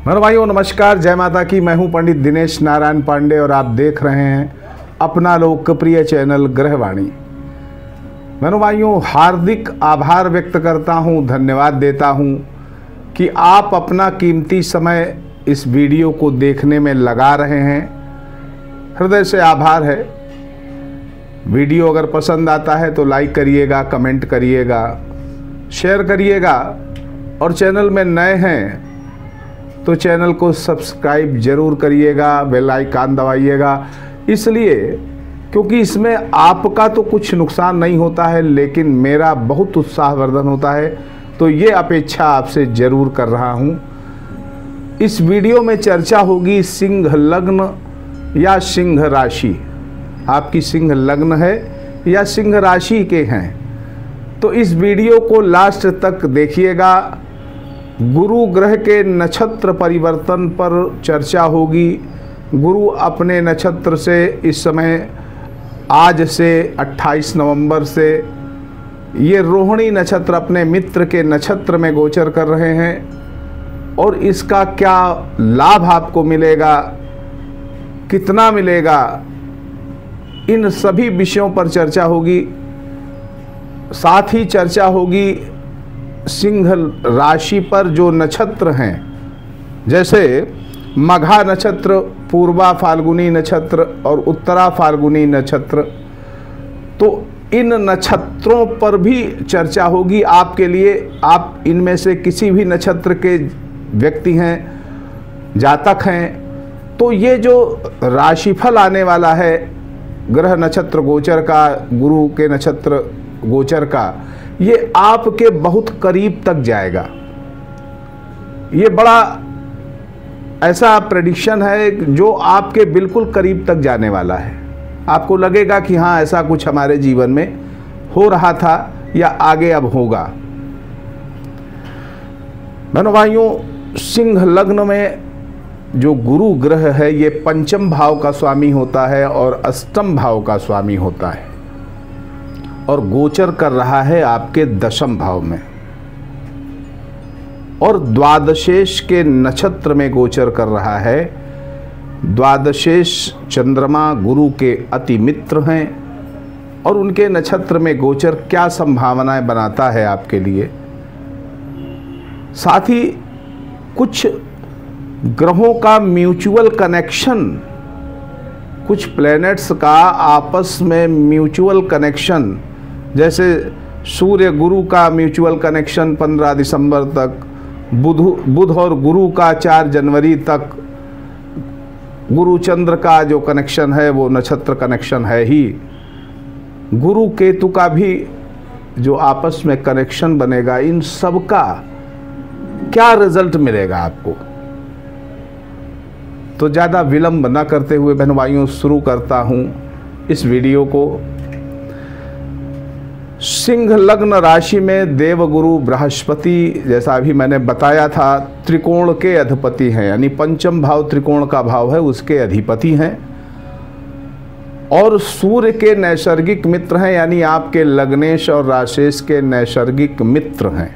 मेरे भाइयों नमस्कार, जय माता की। मैं हूं पंडित दिनेश नारायण पांडे और आप देख रहे हैं अपना लोकप्रिय चैनल ग्रहवाणी। मेरे भाइयों हार्दिक आभार व्यक्त करता हूं, धन्यवाद देता हूं कि आप अपना कीमती समय इस वीडियो को देखने में लगा रहे हैं। हृदय से आभार है। वीडियो अगर पसंद आता है तो लाइक करिएगा, कमेंट करिएगा, शेयर करिएगा और चैनल में नए हैं तो चैनल को सब्सक्राइब जरूर करिएगा, बेल आइकन दबाइएगा। इसलिए क्योंकि इसमें आपका तो कुछ नुकसान नहीं होता है, लेकिन मेरा बहुत उत्साहवर्धन होता है, तो ये अपेक्षा आपसे जरूर कर रहा हूँ। इस वीडियो में चर्चा होगी सिंह लग्न या सिंह राशि। आपकी सिंह लग्न है या सिंह राशि के हैं तो इस वीडियो को लास्ट तक देखिएगा। गुरु ग्रह के नक्षत्र परिवर्तन पर चर्चा होगी। गुरु अपने नक्षत्र से इस समय आज से 28 नवंबर से ये रोहिणी नक्षत्र अपने मित्र के नक्षत्र में गोचर कर रहे हैं और इसका क्या लाभ आपको मिलेगा, कितना मिलेगा, इन सभी विषयों पर चर्चा होगी। साथ ही चर्चा होगी सिंह राशि पर जो नक्षत्र हैं, जैसे मघा नक्षत्र, पूर्वा फाल्गुनी नक्षत्र और उत्तरा फाल्गुनी नक्षत्र, तो इन नक्षत्रों पर भी चर्चा होगी आपके लिए। आप इनमें से किसी भी नक्षत्र के व्यक्ति हैं, जातक हैं, तो ये जो राशिफल आने वाला है ग्रह नक्षत्र गोचर का, गुरु के नक्षत्र गोचर का, ये आपके बहुत करीब तक जाएगा। ये बड़ा ऐसा प्रेडिक्शन है जो आपके बिल्कुल करीब तक जाने वाला है। आपको लगेगा कि हाँ ऐसा कुछ हमारे जीवन में हो रहा था या आगे अब होगा। बहनों भाइयों, सिंह लग्न में जो गुरु ग्रह है ये पंचम भाव का स्वामी होता है और अष्टम भाव का स्वामी होता है और गोचर कर रहा है आपके दशम भाव में और द्वादशेश के नक्षत्र में गोचर कर रहा है। द्वादशेश चंद्रमा गुरु के अति मित्र हैं और उनके नक्षत्र में गोचर क्या संभावनाएं बनाता है आपके लिए। साथ ही कुछ ग्रहों का म्यूचुअल कनेक्शन, कुछ प्लैनेट्स का आपस में म्यूचुअल कनेक्शन, जैसे सूर्य गुरु का म्यूचुअल कनेक्शन 15 दिसंबर तक, बुध और गुरु का 4 जनवरी तक, गुरु चंद्र का जो कनेक्शन है वो नक्षत्र कनेक्शन है ही, गुरु केतु का भी जो आपस में कनेक्शन बनेगा, इन सब का क्या रिजल्ट मिलेगा आपको। तो ज़्यादा विलंब न करते हुए बहनों भाइयों शुरू करता हूँ इस वीडियो को। सिंह लग्न राशि में देवगुरु बृहस्पति, जैसा अभी मैंने बताया था, त्रिकोण के अधिपति हैं, यानी पंचम भाव त्रिकोण का भाव है, उसके अधिपति हैं और सूर्य के नैसर्गिक मित्र हैं, यानी आपके लग्नेश और राशेश के नैसर्गिक मित्र हैं।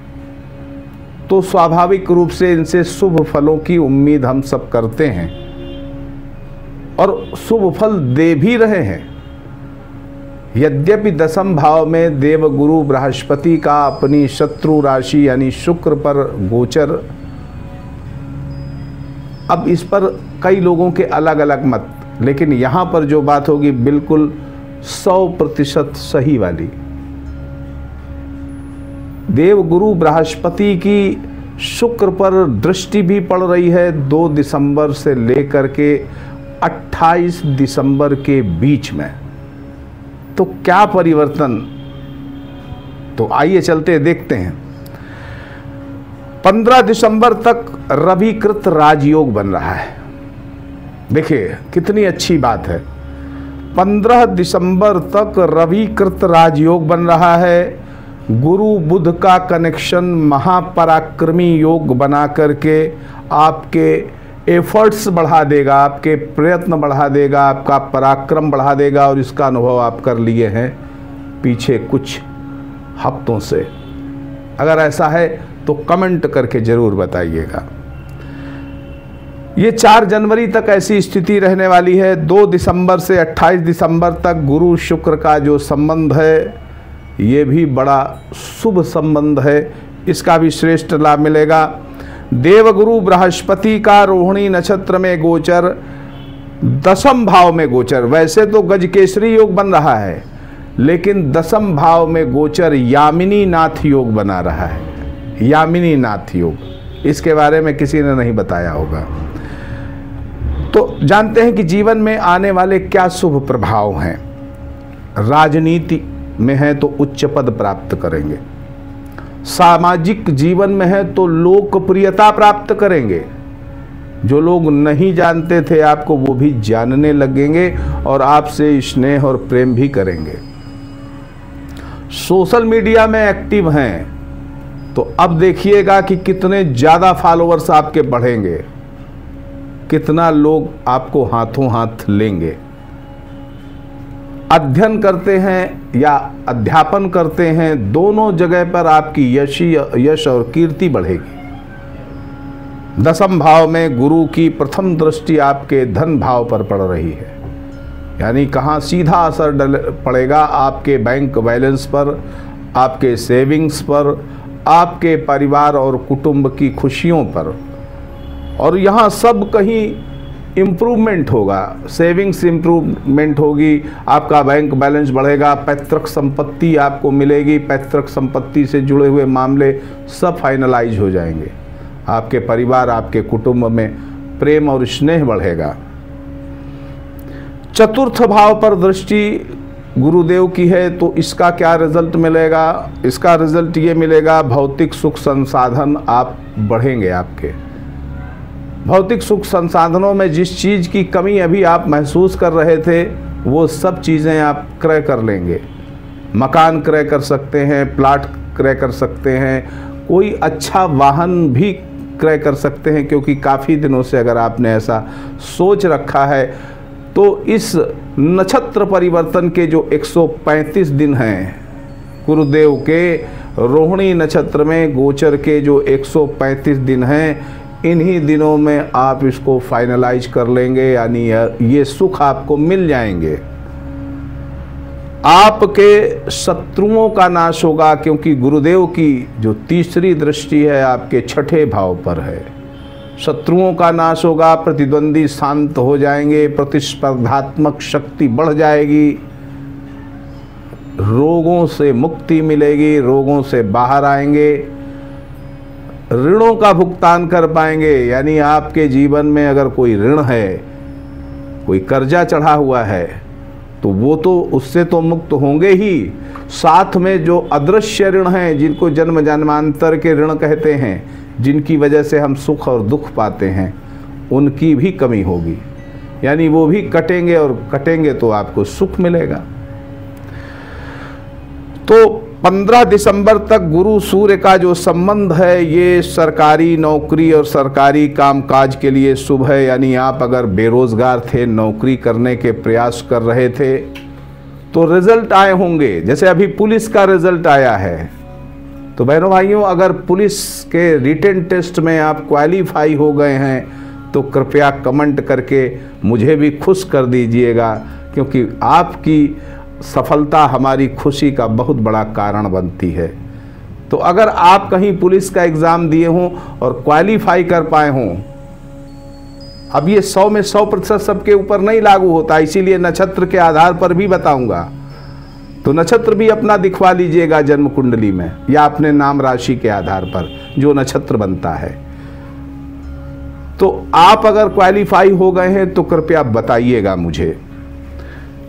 तो स्वाभाविक रूप से इनसे शुभ फलों की उम्मीद हम सब करते हैं और शुभ फल दे भी रहे हैं। यद्यपि दशम भाव में देवगुरु बृहस्पति का अपनी शत्रु राशि यानी शुक्र पर गोचर, अब इस पर कई लोगों के अलग अलग मत, लेकिन यहाँ पर जो बात होगी बिल्कुल 100% सही वाली। देवगुरु बृहस्पति की शुक्र पर दृष्टि भी पड़ रही है 2 दिसंबर से लेकर के 28 दिसंबर के बीच में। तो क्या परिवर्तन, तो आइए चलते देखते हैं। 15 दिसंबर तक रविकृत राजयोग बन रहा है। देखिए कितनी अच्छी बात है। 15 दिसंबर तक रविकृत राजयोग बन रहा है। गुरु बुध का कनेक्शन महापराक्रमी योग बना करके आपके एफर्ट्स बढ़ा देगा, आपके प्रयत्न बढ़ा देगा, आपका पराक्रम बढ़ा देगा और इसका अनुभव आप कर लिए हैं पीछे कुछ हफ्तों से। अगर ऐसा है तो कमेंट करके ज़रूर बताइएगा। ये 4 जनवरी तक ऐसी स्थिति रहने वाली है। 2 दिसंबर से 28 दिसंबर तक गुरु शुक्र का जो संबंध है ये भी बड़ा शुभ संबंध है, इसका भी श्रेष्ठ लाभ मिलेगा। देवगुरु बृहस्पति का रोहिणी नक्षत्र में गोचर, 10वें भाव में गोचर। वैसे तो गजकेसरी योग बन रहा है, लेकिन 10वें भाव में गोचर यामिनी नाथ योग बना रहा है। यामिनी नाथ योग, इसके बारे में किसी ने नहीं बताया होगा। तो जानते हैं कि जीवन में आने वाले क्या शुभ प्रभाव हैं। राजनीति में है तो उच्च पद प्राप्त करेंगे, सामाजिक जीवन में है तो लोकप्रियता प्राप्त करेंगे। जो लोग नहीं जानते थे आपको वो भी जानने लगेंगे और आपसे स्नेह और प्रेम भी करेंगे। सोशल मीडिया में एक्टिव हैं तो अब देखिएगा कि कितने ज़्यादा फॉलोअर्स आपके बढ़ेंगे, कितना लोग आपको हाथों हाथ लेंगे। अध्ययन करते हैं या अध्यापन करते हैं, दोनों जगह पर आपकी यश और कीर्ति बढ़ेगी। 10वें भाव में गुरु की प्रथम दृष्टि आपके धन भाव पर पड़ रही है, यानी कहाँ सीधा असर पड़ेगा आपके बैंक बैलेंस पर, आपके सेविंग्स पर, आपके परिवार और कुटुंब की खुशियों पर। और यहाँ सब कहीं इम्प्रूवमेंट होगा, सेविंग्स इम्प्रूवमेंट होगी, आपका बैंक बैलेंस बढ़ेगा, पैतृक संपत्ति आपको मिलेगी, पैतृक संपत्ति से जुड़े हुए मामले सब फाइनलाइज हो जाएंगे। आपके परिवार, आपके कुटुंब में प्रेम और स्नेह बढ़ेगा। 4th भाव पर दृष्टि गुरुदेव की है तो इसका क्या रिजल्ट मिलेगा? इसका रिजल्ट ये मिलेगा, भौतिक सुख संसाधन आप बढ़ेंगे। आपके भौतिक सुख संसाधनों में जिस चीज़ की कमी अभी आप महसूस कर रहे थे वो सब चीज़ें आप क्रय कर लेंगे। मकान क्रय कर सकते हैं, प्लाट क्रय कर सकते हैं, कोई अच्छा वाहन भी क्रय कर सकते हैं, क्योंकि काफ़ी दिनों से अगर आपने ऐसा सोच रखा है तो इस नक्षत्र परिवर्तन के जो 135 दिन हैं, गुरुदेव के रोहिणी नक्षत्र में गोचर के जो 135 दिन हैं, इन्हीं दिनों में आप इसको फाइनलाइज कर लेंगे, यानी ये सुख आपको मिल जाएंगे। आपके शत्रुओं का नाश होगा, क्योंकि गुरुदेव की जो 3री दृष्टि है आपके 6ठे भाव पर है। शत्रुओं का नाश होगा, प्रतिद्वंदी शांत हो जाएंगे, प्रतिस्पर्धात्मक शक्ति बढ़ जाएगी, रोगों से मुक्ति मिलेगी, रोगों से बाहर आएंगे, ऋणों का भुगतान कर पाएंगे। यानी आपके जीवन में अगर कोई ऋण है, कोई कर्जा चढ़ा हुआ है, तो वो तो उससे तो मुक्त होंगे ही, साथ में जो अदृश्य ऋण हैं, जिनको जन्म जन्मांतर के ऋण कहते हैं, जिनकी वजह से हम सुख और दुख पाते हैं, उनकी भी कमी होगी, यानी वो भी कटेंगे, और कटेंगे तो आपको सुख मिलेगा। तो 15 दिसंबर तक गुरु सूर्य का जो संबंध है ये सरकारी नौकरी और सरकारी कामकाज के लिए शुभ है। यानी आप अगर बेरोजगार थे, नौकरी करने के प्रयास कर रहे थे, तो रिजल्ट आए होंगे। जैसे अभी पुलिस का रिजल्ट आया है, तो बहनों भाइयों, अगर पुलिस के रिटन टेस्ट में आप क्वालिफाई हो गए हैं तो कृपया कमेंट करके मुझे भी खुश कर दीजिएगा, क्योंकि आपकी सफलता हमारी खुशी का बहुत बड़ा कारण बनती है। तो अगर आप कहीं पुलिस का एग्ज़ाम दिए हों और क्वालिफाई कर पाए हों, अब ये 100 में 100% सबके ऊपर नहीं लागू होता, इसीलिए नक्षत्र के आधार पर भी बताऊंगा। तो नक्षत्र भी अपना दिखवा लीजिएगा जन्म कुंडली में, या अपने नाम राशि के आधार पर जो नक्षत्र बनता है। तो आप अगर क्वालिफाई हो गए हैं तो कृपया बताइएगा मुझे,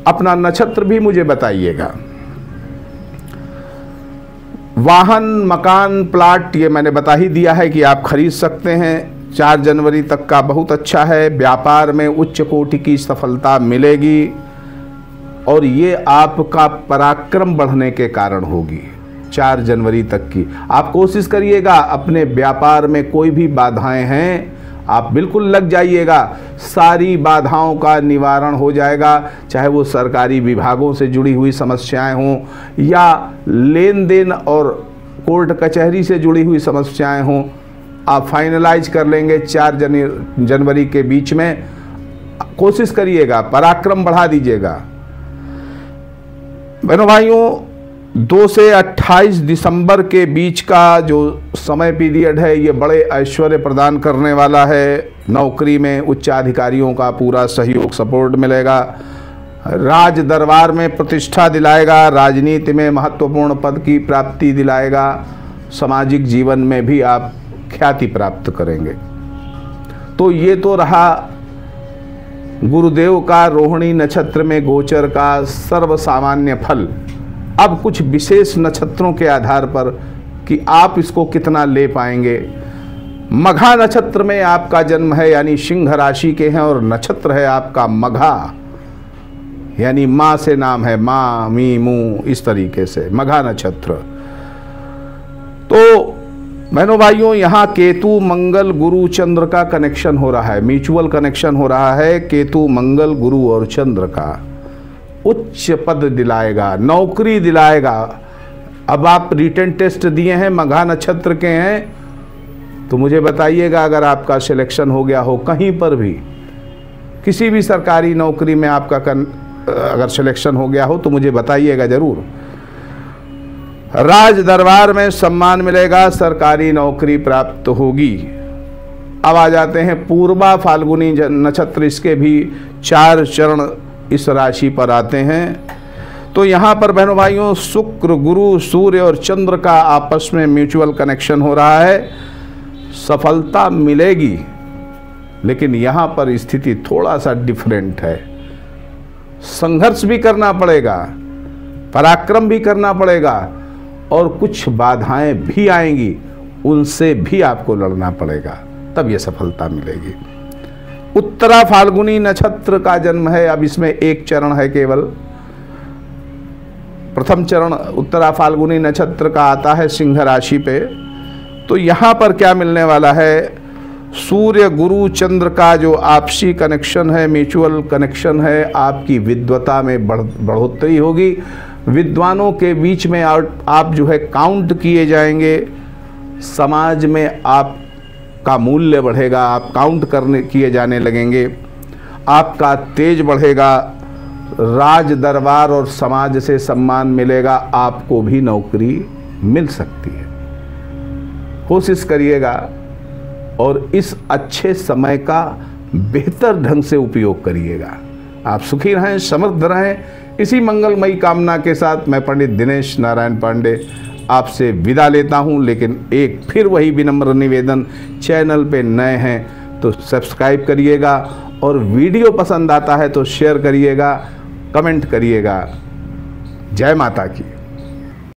अपना नक्षत्र भी मुझे बताइएगा। वाहन, मकान, प्लाट ये मैंने बता ही दिया है कि आप खरीद सकते हैं। 4 जनवरी तक का बहुत अच्छा है। व्यापार में उच्च कोटि की सफलता मिलेगी और ये आपका पराक्रम बढ़ने के कारण होगी। 4 जनवरी तक की आप कोशिश करिएगा, अपने व्यापार में कोई भी बाधाएं हैं आप बिल्कुल लग जाइएगा, सारी बाधाओं का निवारण हो जाएगा। चाहे वो सरकारी विभागों से जुड़ी हुई समस्याएं हों या लेन देन और कोर्ट कचहरी से जुड़ी हुई समस्याएं हों, आप फाइनलाइज कर लेंगे 4 जनवरी के बीच में। कोशिश करिएगा, पराक्रम बढ़ा दीजिएगा। बहनों भाइयों, 2 से 28 दिसंबर के बीच का जो समय पीरियड है ये बड़े ऐश्वर्य प्रदान करने वाला है। नौकरी में उच्चाधिकारियों का पूरा सहयोग सपोर्ट मिलेगा, राज दरबार में प्रतिष्ठा दिलाएगा, राजनीति में महत्वपूर्ण पद की प्राप्ति दिलाएगा, सामाजिक जीवन में भी आप ख्याति प्राप्त करेंगे। तो ये तो रहा गुरुदेव का रोहिणी नक्षत्र में गोचर का सर्वसामान्य फल। अब कुछ विशेष नक्षत्रों के आधार पर कि आप इसको कितना ले पाएंगे। मघा नक्षत्र में आपका जन्म है, यानी सिंह राशि के हैं, और नक्षत्र है आपका मघा, यानी माँ से नाम है, माँ मी मू, इस तरीके से मघा नक्षत्र। तो बहनों भाइयों, यहाँ केतु मंगल गुरु चंद्र का कनेक्शन हो रहा है, म्यूचुअल कनेक्शन हो रहा है केतु मंगल गुरु और चंद्र का। उच्च पद दिलाएगा, नौकरी दिलाएगा। अब आप रिटन टेस्ट दिए हैं, मघा नक्षत्र के हैं, तो मुझे बताइएगा अगर आपका सिलेक्शन हो गया हो कहीं पर भी, किसी भी सरकारी नौकरी में आपका अगर सिलेक्शन हो गया हो तो मुझे बताइएगा ज़रूर। राज दरबार में सम्मान मिलेगा, सरकारी नौकरी प्राप्त होगी। अब आ जाते हैं पूर्वा फाल्गुनी नक्षत्र, इसके भी 4 चरण इस राशि पर आते हैं। तो यहाँ पर बहनों भाइयों शुक्र गुरु सूर्य और चंद्र का आपस में म्यूचुअल कनेक्शन हो रहा है। सफलता मिलेगी, लेकिन यहाँ पर स्थिति थोड़ा सा डिफरेंट है। संघर्ष भी करना पड़ेगा, पराक्रम भी करना पड़ेगा, और कुछ बाधाएं भी आएंगी, उनसे भी आपको लड़ना पड़ेगा, तब ये सफलता मिलेगी। उत्तरा फाल्गुनी नक्षत्र का जन्म है। अब इसमें एक चरण है केवल, प्रथम चरण उत्तरा फाल्गुनी नक्षत्र का आता है सिंह राशि पे। तो यहाँ पर क्या मिलने वाला है, सूर्य गुरु चंद्र का जो आपसी कनेक्शन है, म्यूचुअल कनेक्शन है, आपकी विद्वता में बढ़ोतरी होगी। विद्वानों के बीच में आप जो है काउंट किए जाएंगे, समाज में आपका मूल्य बढ़ेगा, आप काउंट किए जाने लगेंगे, आपका तेज बढ़ेगा, राज दरबार और समाज से सम्मान मिलेगा, आपको भी नौकरी मिल सकती है। कोशिश करिएगा और इस अच्छे समय का बेहतर ढंग से उपयोग करिएगा। आप सुखी रहें, समृद्ध रहें। इसी मंगलमयी कामना के साथ मैं पंडित दिनेश नारायण पांडे आपसे विदा लेता हूं। लेकिन एक फिर वही विनम्र निवेदन, चैनल पे नए हैं तो सब्सक्राइब करिएगा, और वीडियो पसंद आता है तो शेयर करिएगा, कमेंट करिएगा। जय माता की।